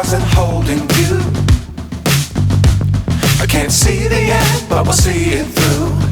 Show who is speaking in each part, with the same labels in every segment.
Speaker 1: stars and holding you. I can't see the end, but we'll see it through.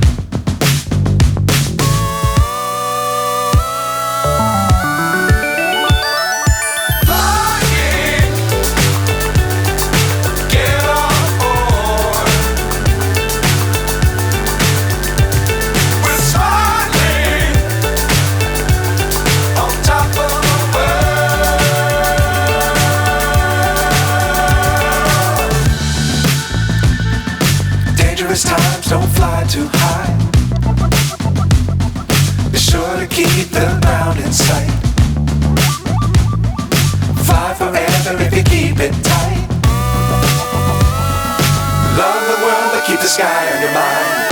Speaker 1: Times don't fly too high. Be sure to keep the ground in sight. Fly forever if you keep it tight. Love the world but keep the sky on your mind.